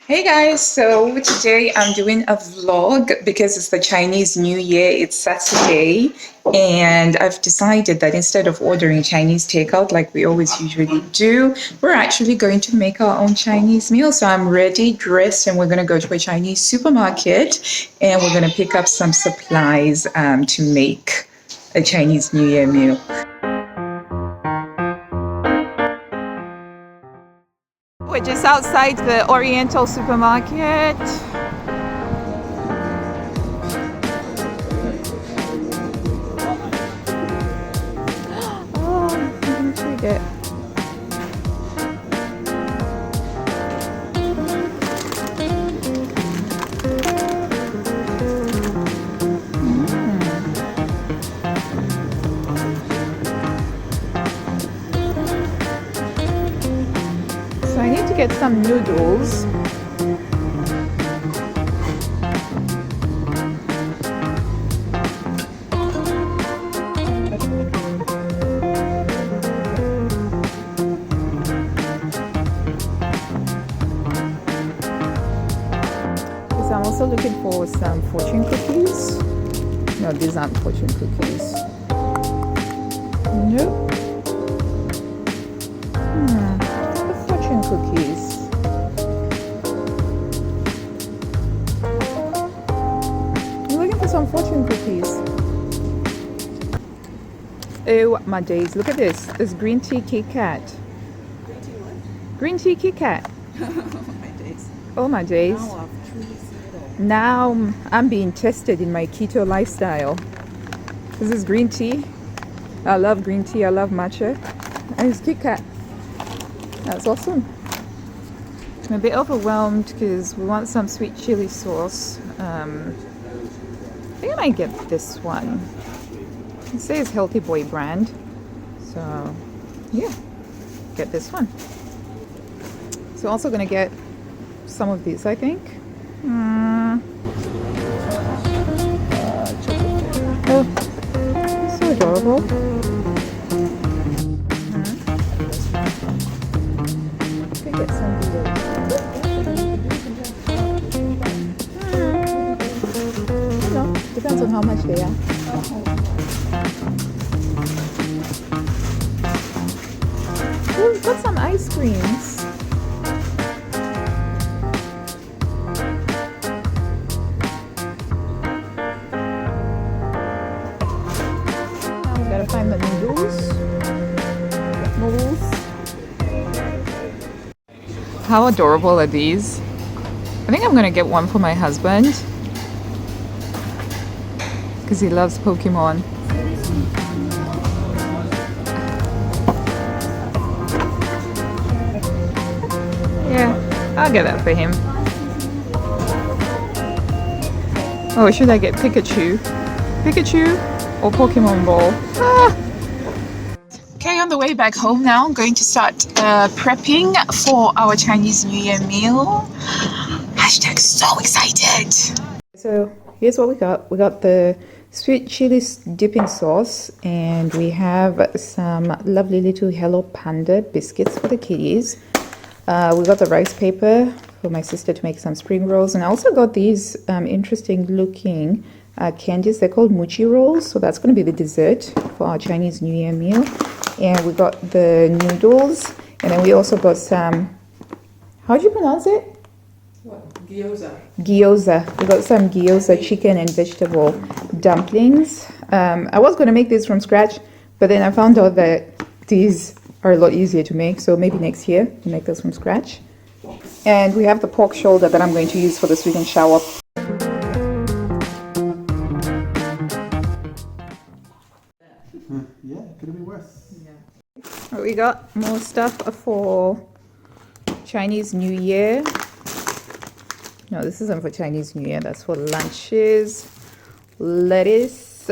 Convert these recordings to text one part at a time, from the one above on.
Hey guys, so today I'm doing a vlog because it's the Chinese New Year. It's Saturday, and I've decided that instead of ordering Chinese takeout like we always usually do, we're actually going to make our own Chinese meal. So I'm ready, dressed, and we're going to go to a Chinese supermarket and we're going to pick up some supplies to make a Chinese New Year meal. We're just outside the Oriental supermarket. Oh, I'm gonna treat it. So I need to get some noodles. I'm also looking for some fortune cookies. No, these aren't fortune cookies. Nope. The fortune cookies. I'm looking for some fortune cookies. Oh my days! Look at this. This green tea Kit Kat. Green tea what? Green tea Kit Kat. My days. Oh my days! Now I've truly seen it all. Now I'm being tested in my keto lifestyle. This is green tea. I love green tea. I love matcha. And it's Kit Kat. That's awesome. I'm a bit overwhelmed because we want some sweet chili sauce. I think I might get this one. It says Healthy Boy brand. So, yeah, get this one. So also gonna get some of these, I think. Oh, so adorable. Could get some of those. You know, depends on how much they are. Oh, we've got some ice creams. Gotta find the noodles. How adorable are these? I think I'm gonna get one for my husband because he loves Pokemon. Yeah, I'll get that for him. Oh, should I get Pikachu? Pikachu or Pokemon Ball? Okay, on the way back home now, I'm going to start prepping for our Chinese New Year meal. Hashtag so excited! So here's what we got. We got the sweet chili dipping sauce, and we have some lovely little Hello Panda biscuits for the kiddies. We got the rice paper for my sister to make some spring rolls, and I also got these interesting looking candies. They're called mochi rolls, so that's going to be the dessert for our Chinese New Year meal. And we got the noodles, and then we also got some, how do you pronounce it? What? Gyoza. Gyoza. We got some gyoza chicken and vegetable dumplings. I was going to make these from scratch, but then I found out that these are a lot easier to make, so maybe next year we'll make those from scratch. And we have the pork shoulder that I'm going to use for the sweet and sour. Yeah, could it be worse? Yeah. We got more stuff for Chinese New Year. No, this isn't for Chinese New Year. That's for lunches. Lettuce.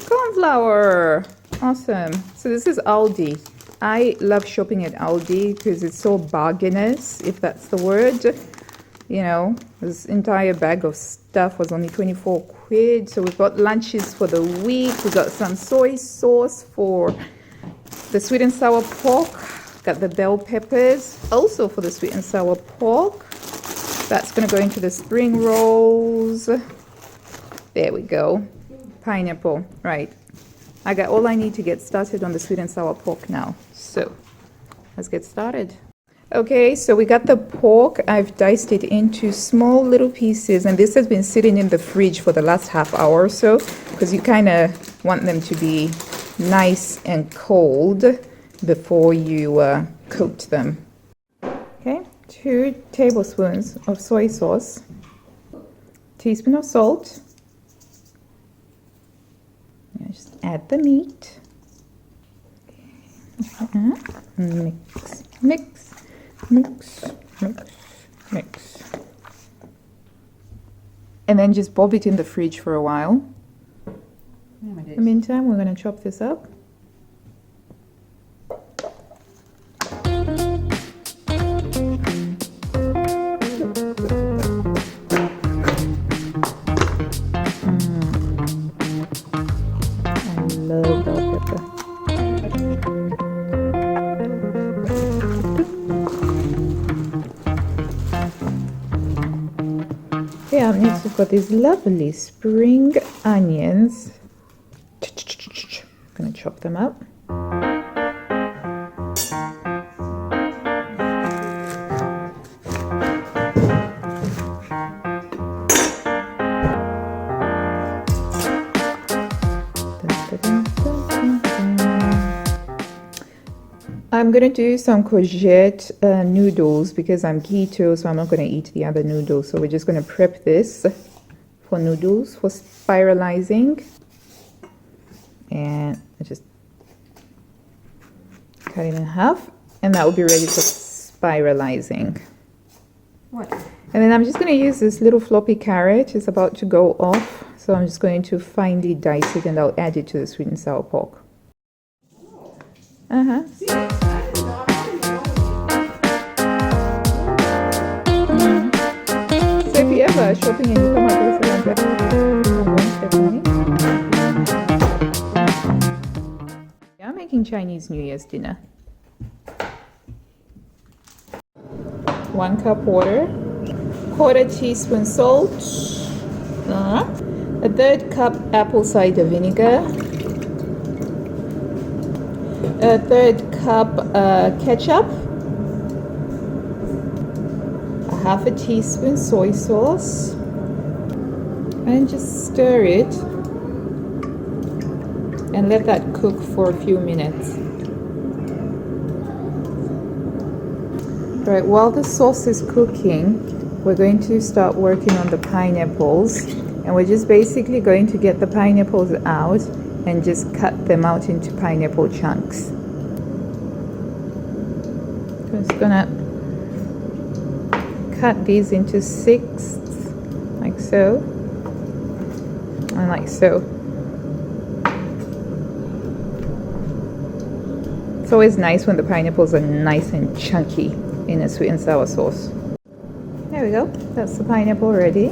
Cornflower. Awesome. So this is Aldi. I love shopping at Aldi because it's so bargainous, if that's the word. You know, this entire bag of stuff was only 24 quid. So we've got lunches for the week. We've got some soy sauce for the sweet and sour pork. Got the bell peppers, also for the sweet and sour pork. That's going to go into the spring rolls. There we go. Pineapple, right. I got all I need to get started on the sweet and sour pork now. So let's get started. Okay, so we got the pork. I've diced it into small little pieces, and this has been sitting in the fridge for the last half hour or so, because you kind of want them to be nice and cold before you coat them. Okay, 2 tablespoons of soy sauce, teaspoon of salt. Just add the meat. Mix, mix, mix, mix, mix. And then just bob it in the fridge for a while. In the meantime, we're going to chop this up. I love bell pepper. Yeah, next we've got these lovely spring onions. I'm going to chop them up. I'm going to do some courgette noodles because I'm keto, so I'm not going to eat the other noodles. So we're just going to prep this for noodles, for spiralizing. And I just cut it in half, and that will be ready for spiralizing. What? And then I'm just going to use this little floppy carrot. It's about to go off, so I'm just going to finely dice it, and I'll add it to the sweet and sour pork. So if you're ever shopping and you come across like that, I'm making Chinese New Year's dinner. 1 cup water, 1/4 teaspoon salt, 1/3 cup apple cider vinegar, 1/3 cup ketchup, 1/2 teaspoon soy sauce, and just stir it and let that cook for a few minutes. Right, while the sauce is cooking, we're going to start working on the pineapples, and we're just basically going to get the pineapples out and just cut them out into pineapple chunks. I'm just gonna cut these into 6ths, like so, and like so. It's always nice when the pineapples are nice and chunky in a sweet and sour sauce. There we go, that's the pineapple ready.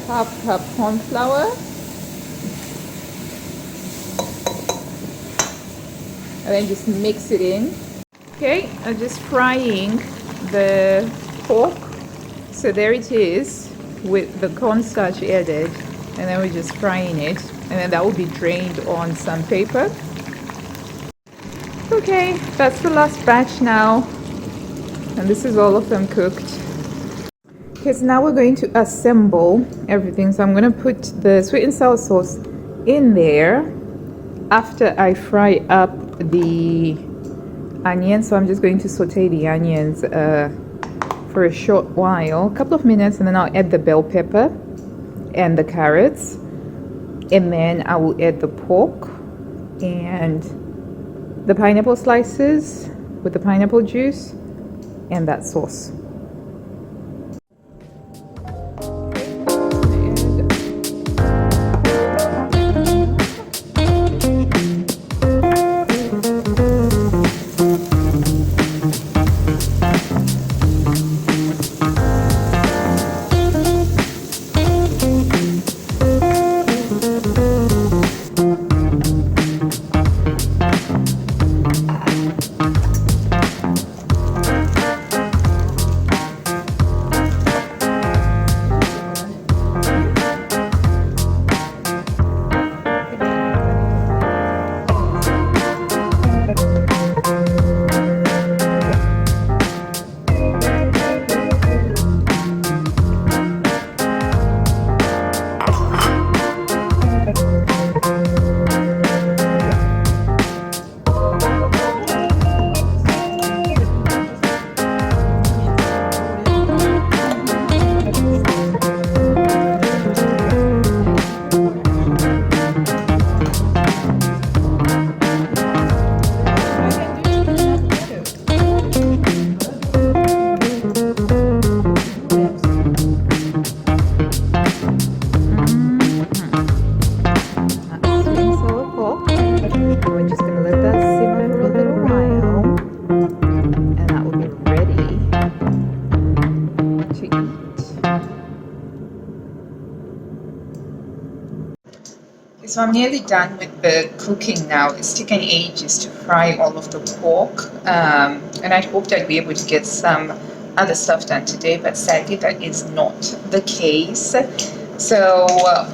Half cup corn flour, and then just mix it in. Okay, I'm just frying the pork, so there it is with the cornstarch added, and then we're just frying it, and then that will be drained on some paper. Okay, that's the last batch now, and this is all of them cooked. Okay, so now we're going to assemble everything. So I'm going to put the sweet and sour sauce in there after I fry up the onions. So I'm just going to saute the onions for a short while, a couple of minutes, and then I'll add the bell pepper and the carrots, and then I will add the pork and the pineapple slices with the pineapple juice and that sauce. So I'm nearly done with the cooking now. It's taken ages to fry all of the pork, and I hoped I'd be able to get some other stuff done today, but sadly that is not the case. So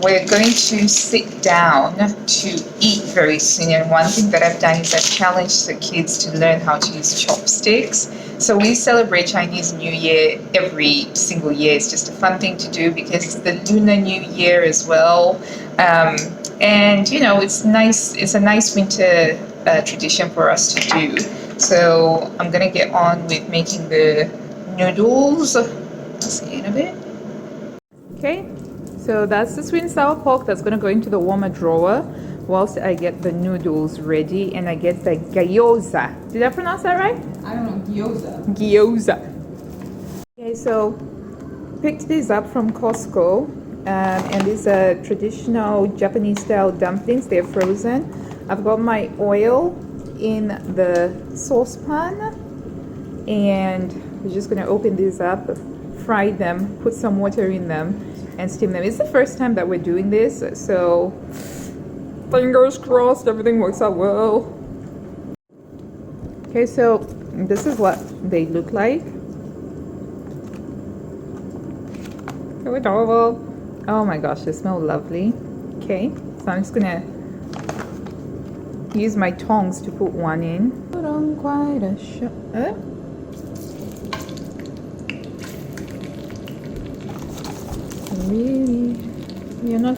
we're going to sit down to eat very soon, and one thing that I've done is I've challenged the kids to learn how to use chopsticks. So we celebrate Chinese New Year every single year. It's just a fun thing to do because it's the Lunar New Year as well. And you know, it's nice. It's a nice winter tradition for us to do. So I'm gonna get on with making the noodles. I'll see you in a bit. Okay, so that's the sweet and sour pork that's gonna go into the warmer drawer whilst I get the noodles ready and I get the gyoza. Did I pronounce that right? I don't know, gyoza. Gyoza. Okay, so picked these up from Costco. And these are traditional Japanese style dumplings. They're frozen. I've got my oil in the saucepan and we're just gonna open these up, fry them, put some water in them and steam them. It's the first time that we're doing this, so fingers crossed everything works out well. Okay, so this is what they look like. So adorable. Oh my gosh, they smell lovely. Okay, so I'm just gonna use my tongs to put one in. Put on quite a shot. Really, you're not.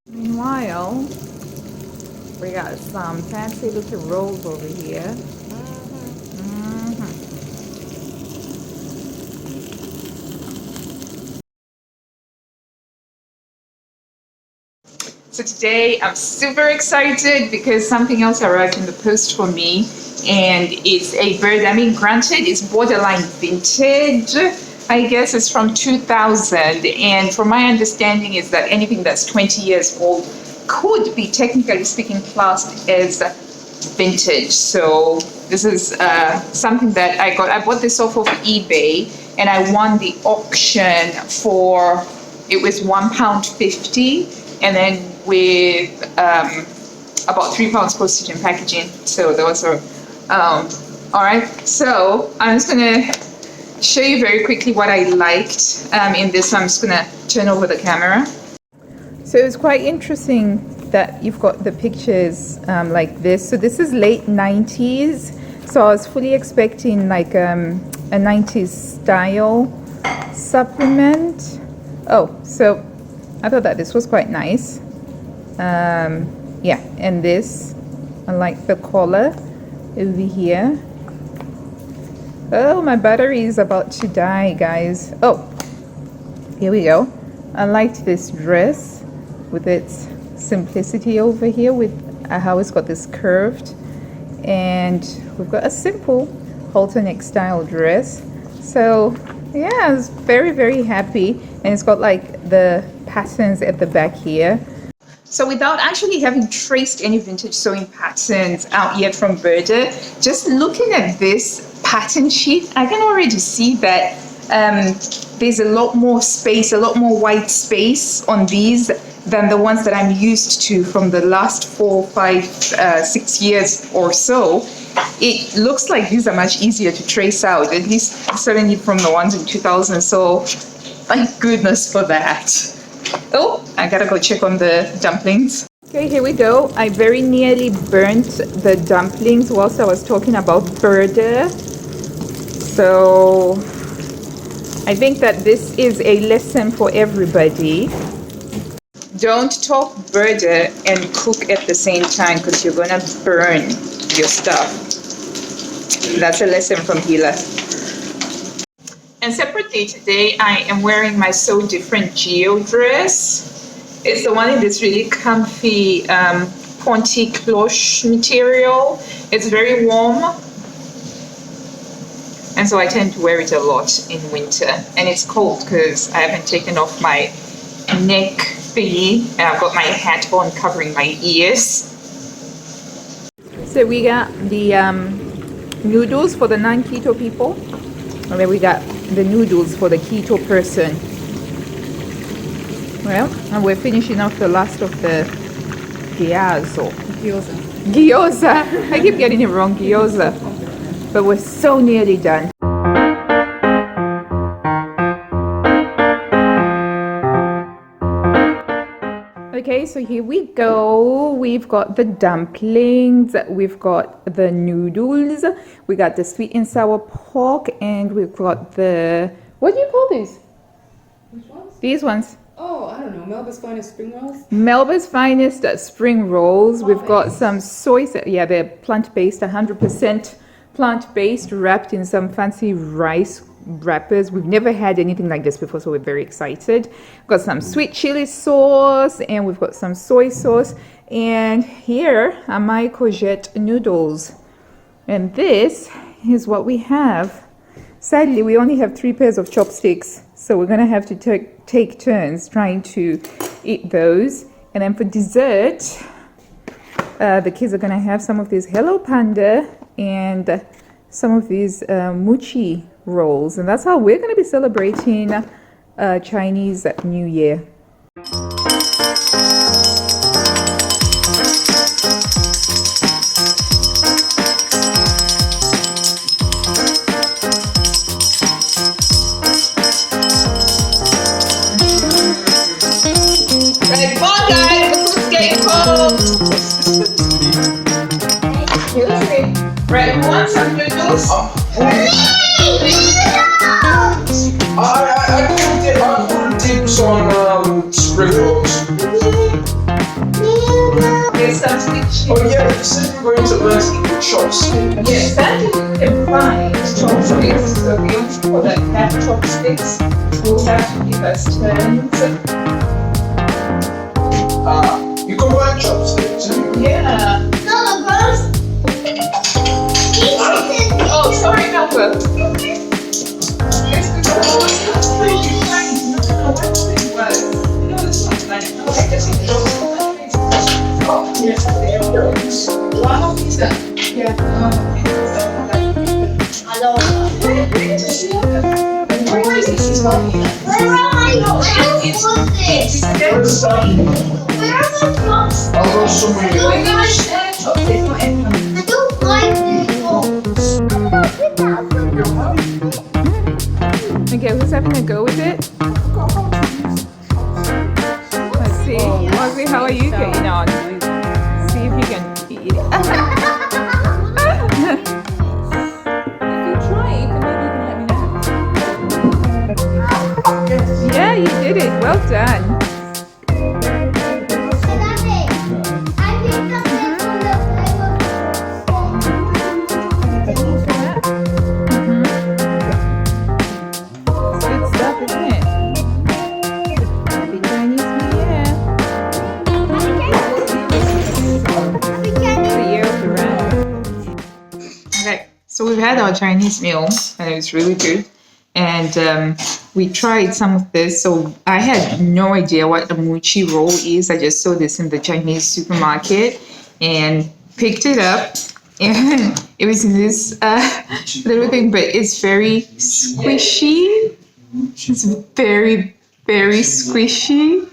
Meanwhile, we got some fancy looking rolls over here. So today I'm super excited because something else arrived in the post for me, and it's a Burda. I mean, granted, it's borderline vintage. I guess it's from 2000, and from my understanding is that anything that's 20 years old could be, technically speaking, classed as vintage. So this is something that I got. I bought this off of eBay, and I won the auction for, it was £1.50, and then with about £3 postage and packaging. So that was a all right. So I'm just gonna show you very quickly what I liked in this. So I'm just gonna turn over the camera. So So it's quite interesting that you've got the pictures like this. So this is late 90s. So I was fully expecting like a 90s style supplement. Oh, so I thought that this was quite nice. Yeah, and this, I like the collar over here. Oh, my battery is about to die, guys. Oh, here we go. I liked this dress with its simplicity over here with how it's got this curved, and we've got a simple halter neck style dress. So yeah, I was very, very happy, and it's got like the patterns at the back here. So without actually having traced any vintage sewing patterns out yet from Burda, just looking at this pattern sheet, I can already see that there's a lot more space, a lot more white space on these than the ones that I'm used to from the last 4, 5, 6 years or so. It looks like these are much easier to trace out, at least certainly from the ones in 2000. So thank goodness for that. Oh, I gotta go check on the dumplings. Okay, here we go. I very nearly burnt the dumplings whilst I was talking about Burda. So I think that this is a lesson for everybody. Don't talk Burda and cook at the same time, because you're gonna burn your stuff. That's a lesson from Hila. And separately today, I am wearing my So Different Geo dress. It's the one in this really comfy pointy cloche material. It's very warm, and so I tend to wear it a lot in winter. And it's cold because I haven't taken off my neck thingy, and I've got my hat on covering my ears. So we got the noodles for the non-keto people, and then we got the noodles for the keto person. Well, and we're finishing off the last of the gyoza. Gyoza. I keep getting it wrong, gyoza. But we're so nearly done. Okay, so here we go. We've got the dumplings, we've got the noodles, we got the sweet and sour pork, and we've got the, what do you call these? Which ones? These ones. Oh, I don't know. Melba's Finest Spring Rolls? Melba's Finest spring rolls. We've got some soy, yeah, they're plant-based, 100% plant-based, wrapped in some fancy rice wrappers. We've never had anything like this before, so we're very excited. We've got some sweet chili sauce, and we've got some soy sauce, and here are my courgette noodles. And this is what we have. Sadly, we only have 3 pairs of chopsticks, so we're gonna have to take turns trying to eat those. And then for dessert, the kids are gonna have some of this Hello Panda and some of these mochi rolls, and that's how we're going to be celebrating Chinese New Year. Right, come on guys, the food's getting cold. Right, who wants some noodles? I put dips on spring rolls. There's some sweet Oh yeah, you said you were going to learn to eat chopsticks. yes, that you can find chopsticks. So we only for that have chopsticks. We'll have to give us turns. You can buy chopsticks. Yeah. Oh, sorry, Melba. Okay, who's having a go with it? Let's see. So we've had our Chinese meal and it was really good. And we tried some of this. So I had no idea what a mochi roll is. I just saw this in the Chinese supermarket and picked it up. And it was in this little thing, but it's very squishy. It's very, very squishy.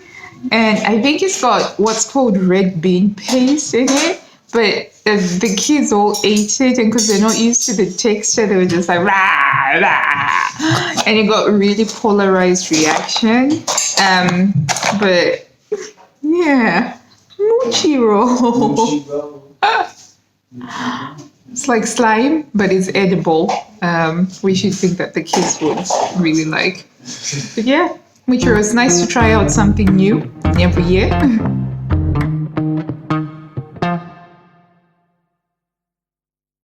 And I think it's got what's called red bean paste in it. But the kids all ate it, and because they're not used to the texture, they were just like, rah, rah. And it got a really polarized reaction. But yeah, mochi roll. It's like slime, but it's edible, which you think that the kids would really like. But yeah, mochi roll, it's nice to try out something new every year.